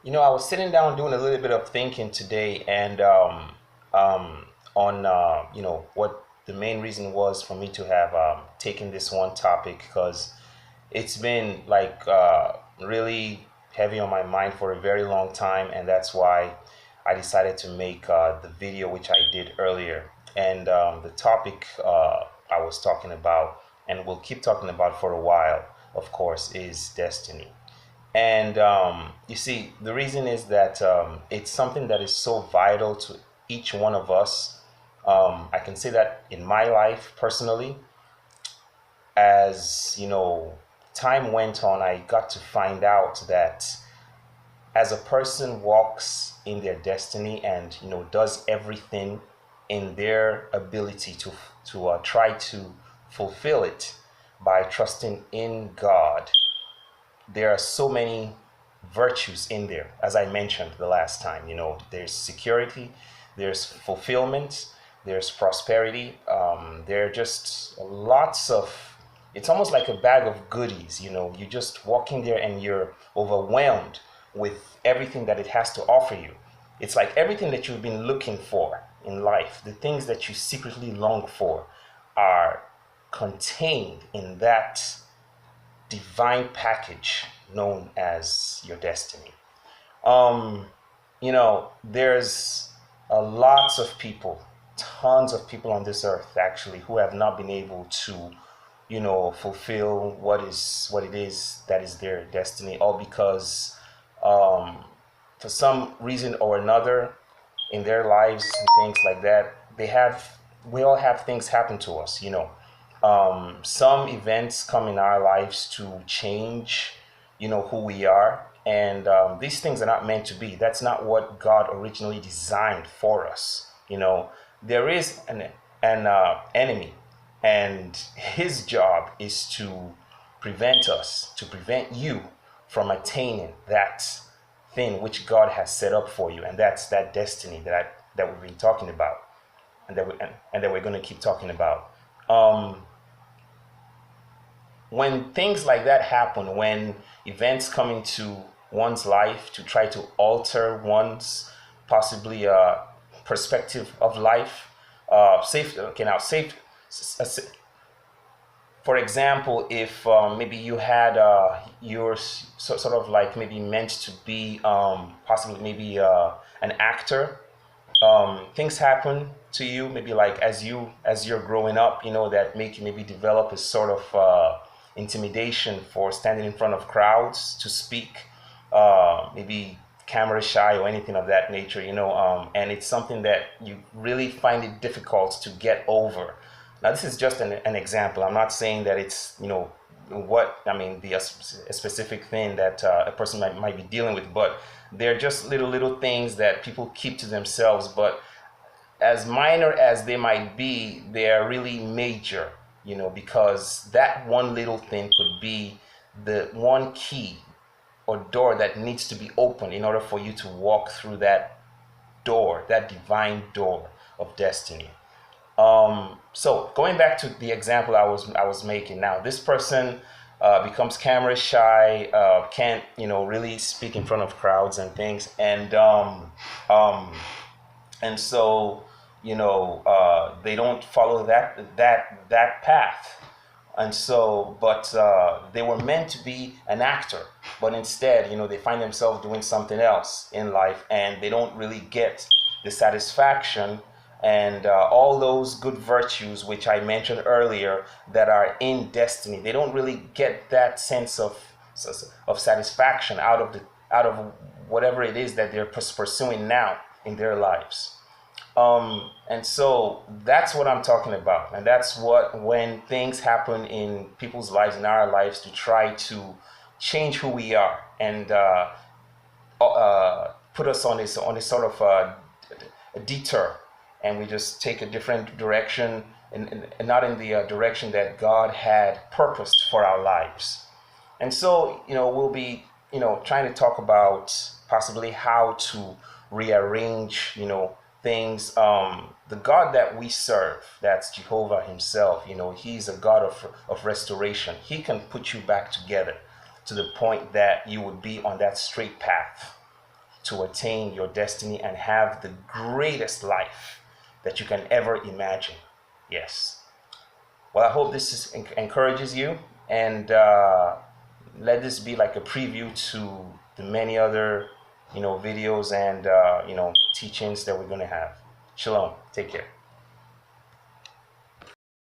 I was sitting down doing a little bit of thinking today, and on what the main reason was for me to have taken this one topic because it's been like really heavy on my mind for a very long time, and that's why I decided to make the video which I did earlier. And the topic I was talking about, and we'll keep talking about for a while, of course, is destiny. And you see, the reason is that it's something that is so vital to each one of us. I can say that in my life personally, as time went on, I got to find out that as a person walks in their destiny and does everything in their ability to try to fulfill it by trusting in God, there are so many virtues in there. As I mentioned the last time, there's security, there's fulfillment, there's prosperity. There are just lots of, it's almost like a bag of goodies. You just walk in there and you're overwhelmed with everything that it has to offer you. It's like everything that you've been looking for in life, the things that you secretly long for, are contained in that divine package known as your destiny. Um, there's a lots of people, tons of people on this earth actually, who have not been able to, fulfill what it is that is their destiny, all because um, for some reason or another in their lives and things like that, we all have things happen to us. Some events come in our lives to change, who we are. And these things are not meant to be. That's not what God originally designed for us. There is an enemy, and his job is to prevent you from attaining that thing which God has set up for you, and that's that destiny that we've been talking about, and that we're going to keep talking about. Um, when things like that happen, when events come into one's life to try to alter one's possibly perspective of life, safe. Okay, now safe. For example, if maybe you had you're sort of like maybe meant to be possibly maybe an actor, things happen to you maybe like as you're growing up, that make you maybe develop a sort of intimidation for standing in front of crowds to speak, maybe camera shy or anything of that nature, and it's something that you really find it difficult to get over. Now this is just an example. I'm not saying that it's what I mean the a specific thing that a person might be dealing with, but they're just little things that people keep to themselves, but as minor as they might be, they are really major, because that one little thing could be the one key or door that needs to be opened in order for you to walk through that door, that divine door of destiny. So going back to the example I was making, now this person becomes camera shy, can't really speak in front of crowds and things, um, and so they don't follow that path. And so but they were meant to be an actor, but instead they find themselves doing something else in life, and they don't really get the satisfaction and all those good virtues which I mentioned earlier that are in destiny. They don't really get that sense of satisfaction out of whatever it is that they're pursuing now in their lives. And so that's what I'm talking about. And that's what, when things happen in people's lives, in our lives, to try to change who we are and put us on this sort of a detour, and we just take a different direction, and not in the direction that God had purposed for our lives. And so, we'll be, trying to talk about possibly how to rearrange, things. The God that we serve, that's Jehovah Himself, He's a God of restoration. He can put you back together to the point that you would be on that straight path. to attain your destiny and have the greatest life that you can ever imagine. Yes. Well, I hope this encourages you, and let this be like a preview to the many other, videos and teachings that we're going to have. Shalom. Take care.